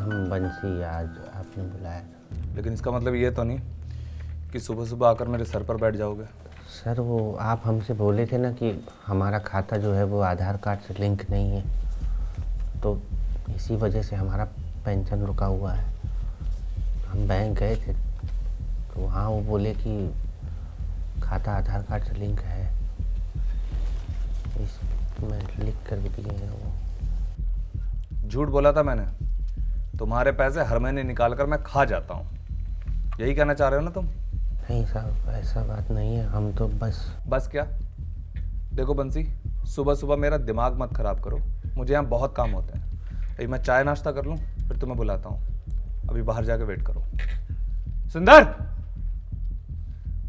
हम बंसी, आज आपने बुलाया था। लेकिन इसका मतलब ये तो नहीं कि सुबह सुबह आकर मेरे सर पर बैठ जाओगे। सर वो आप हमसे बोले थे ना कि हमारा खाता जो है वो आधार कार्ड से लिंक नहीं है, तो इसी वजह से हमारा पेंशन रुका हुआ है। हम बैंक गए थे तो वहाँ वो बोले कि खाता आधार कार्ड से लिंक है, इसमें लिख कर भी दिए हैं वो। झूठ बोला था मैंने। तुम्हारे पैसे हर महीने निकाल कर मैं खा जाता हूँ, यही कहना चाह रहे हो ना तुम? नहीं साहब, ऐसा बात नहीं है। हम तो बस क्या? देखो बंसी, सुबह सुबह मेरा दिमाग मत खराब करो, मुझे यहाँ बहुत काम होते हैं। अभी मैं चाय नाश्ता कर लूँ, फिर तुम्हें बुलाता हूँ। अभी बाहर जाके वेट करो। सुंदर,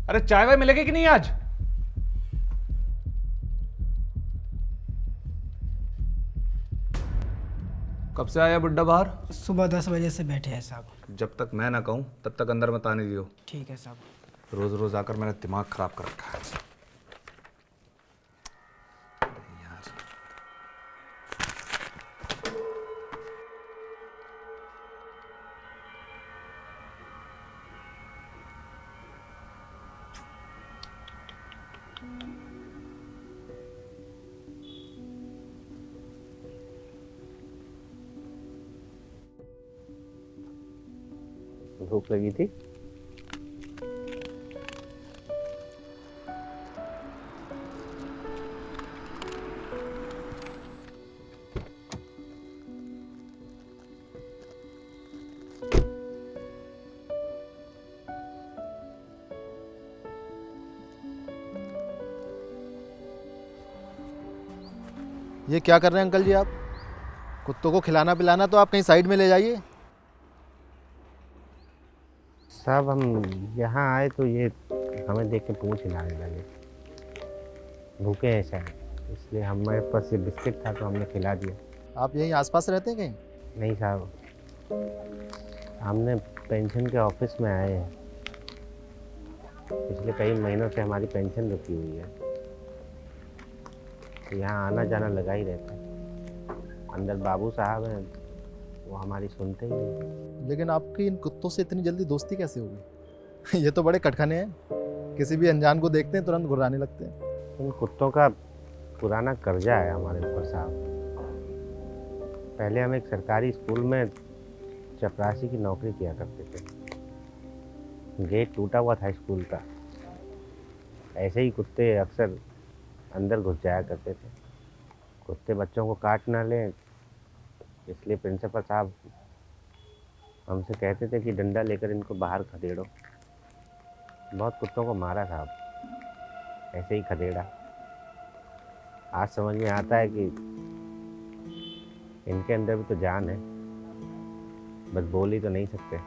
अरे चाय वाय मिलेगी कि नहीं आज? कब से आया बुड्ढा बाहर? सुबह 10 बजे से बैठे हैं साहब। जब तक मैं ना कहूँ तब तक अंदर मत आने दियो। ठीक है साहब। रोज रोज आकर मेरा दिमाग खराब कर रखा है। यार, भूख लगी थी। ये क्या कर रहे हैं अंकल जी आप? कुत्तों को खिलाना पिलाना तो आप कहीं साइड में ले जाइए। साहब हम यहाँ आए तो ये हमें देख के पूंछ हिलाने लगे, भूखे हैं शायद, इसलिए हमारे पास ये बिस्किट था तो हमने खिला दिया। आप यहीं आसपास रहते हैं कहीं? नहीं साहब, हमने पेंशन के ऑफिस में आए हैं। पिछले कई महीनों से हमारी पेंशन रुकी हुई है, तो यहाँ आना जाना लगा ही रहता है। अंदर बाबू साहब हैं, वो हमारी सुनते ही नहीं। लेकिन आपकी इन कुत्तों से इतनी जल्दी दोस्ती कैसे हो गई? ये तो बड़े कटखने हैं, किसी भी अनजान को देखते हैं तुरंत घुर्राने लगते हैं। इन कुत्तों का पुराना कर्जा है हमारे ऊपर साहब। पहले हम एक सरकारी स्कूल में चपरासी की नौकरी किया करते थे। गेट टूटा हुआ था स्कूल का, ऐसे ही कुत्ते अक्सर अंदर घुस जाया करते थे। कुत्ते बच्चों को काट ना लें, इसलिए प्रिंसिपल साहब हमसे कहते थे कि डंडा लेकर इनको बाहर खदेड़ो। बहुत कुत्तों को मारा साहब, ऐसे ही खदेड़ा। आज समझ में आता है कि इनके अंदर भी तो जान है, बस बोल ही तो नहीं सकते।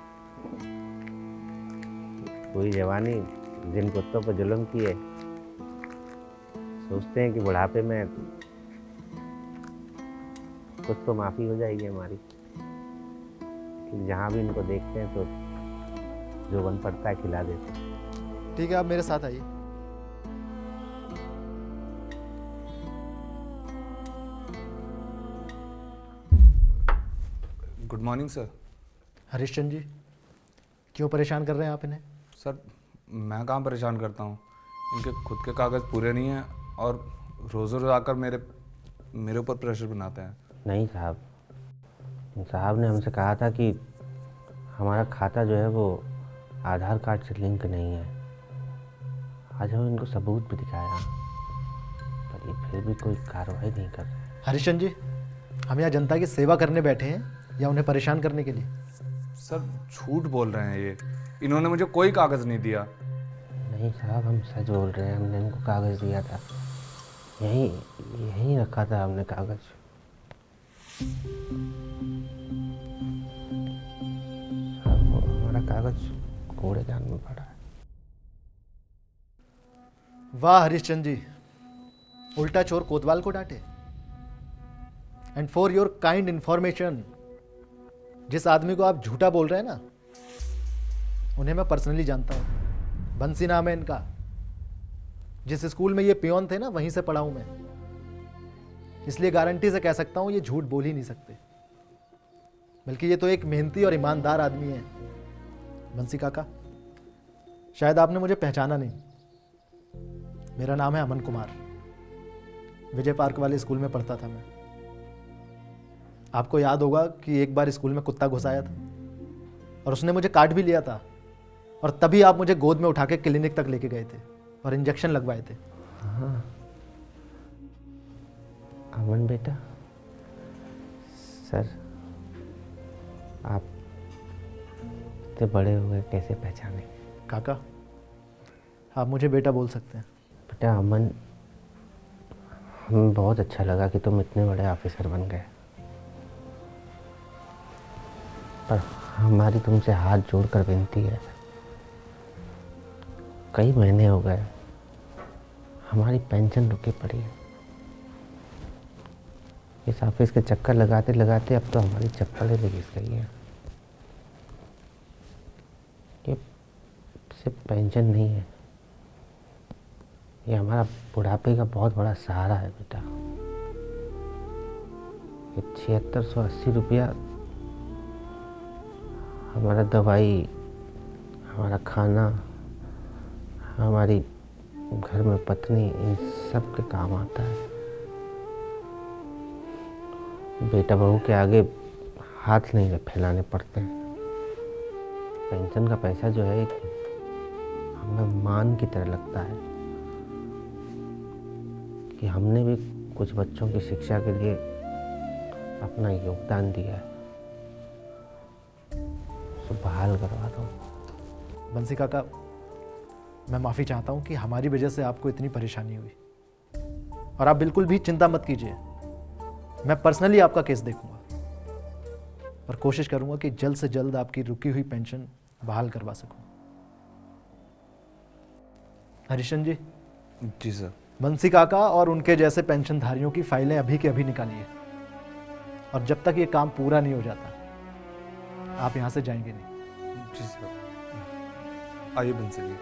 पूरी जवानी जिन कुत्तों पर जुल्म किए, सोचते हैं कि बुढ़ापे में कुछ तो माफ़ी हो जाएगी हमारी। जहाँ भी इनको देखते हैं तो जो बन पड़ता है खिला देते हैं। ठीक है, आप मेरे साथ आइए। Good morning sir. Harishchandra ji, क्यों परेशान कर रहे हैं आप इन्हें? सर मैं कहाँ परेशान करता हूँ, इनके खुद के कागज़ पूरे नहीं हैं और रोज़ रोज़ आकर मेरे ऊपर प्रेशर बनाते हैं। नहीं साहब, साहब ने हमसे कहा था कि हमारा खाता जो है वो आधार कार्ड से लिंक नहीं है। आज हम इनको सबूत भी दिखाया, पर ये फिर भी कोई कार्रवाई नहीं कर रहे। हरीशचंद्र जी, हम यहाँ जनता की सेवा करने बैठे हैं या उन्हें परेशान करने के लिए? सर झूठ बोल रहे हैं ये, इन्होंने मुझे कोई कागज़ नहीं दिया। नहीं साहब, हम सच बोल रहे हैं। हमने इनको कागज़ दिया था, यहीं रखा था हमने कागज़। हमारा कागज़ कूड़ेदान में पड़ा है। वाह हरीशचंद्र जी, उल्टा चोर कोतवाल को डांटे। And for your kind information, जिस आदमी को आप झूठा बोल रहे हैं ना, उन्हें मैं पर्सनली जानता हूँ। बंसी नाम है इनका। जिस स्कूल में ये पियोन थे ना, वहीं से पढ़ा हूं मैं, इसलिए गारंटी से कह सकता हूं ये झूठ बोल ही नहीं सकते। बल्कि ये तो एक मेहनती और ईमानदार आदमी है। बंसी काका, शायद आपने मुझे पहचाना नहीं। मेरा नाम है अमन कुमार। विजय पार्क वाले स्कूल में पढ़ता था मैं। आपको याद होगा कि एक बार स्कूल में कुत्ता घुस आया था और उसने मुझे काट भी लिया था, और तभी आप मुझे गोद में उठा के क्लिनिक तक लेके गए थे और इंजेक्शन लगवाए थे। हाँ अमन बेटा, सर आप इतने बड़े हो गए, कैसे पहचाने? काका, आप मुझे बेटा बोल सकते हैं। बेटा अमन, हमें बहुत अच्छा लगा कि तुम इतने बड़े ऑफिसर बन गए, पर हमारी तुमसे हाथ जोड़कर विनती है, कई महीने हो गए हमारी पेंशन रुकी पड़ी है। इस ऑफिस के चक्कर लगाते लगाते अब तो हमारी चप्पलें भी घिस गई हैं। ये सिर्फ पेंशन नहीं है, ये हमारा बुढ़ापे का बहुत बड़ा सहारा है बेटा। ये 7680 रुपया हमारा दवाई, हमारा खाना, हमारी घर में पत्नी, इन सब के काम आता है। बेटा बहू के आगे हाथ नहीं फैलाने पड़ते हैं। पेंशन का पैसा जो है एक हमें मान की तरह लगता है कि हमने भी कुछ बच्चों की शिक्षा के लिए अपना योगदान दिया है। तो बहाल करवा दो। बंसी काका, मैं माफ़ी चाहता हूँ कि हमारी वजह से आपको इतनी परेशानी हुई, और आप बिल्कुल भी चिंता मत कीजिए। मैं पर्सनली आपका केस देखूंगा और कोशिश करूंगा कि जल्द से जल्द आपकी रुकी हुई पेंशन बहाल करवा सकूं। हरिशन जी, जी सर। बंसी काका और उनके जैसे पेंशनधारियों की फाइलें अभी के अभी निकालिए, और जब तक ये काम पूरा नहीं हो जाता आप यहां से जाएंगे नहीं। जी सर। आइए बंसी जी।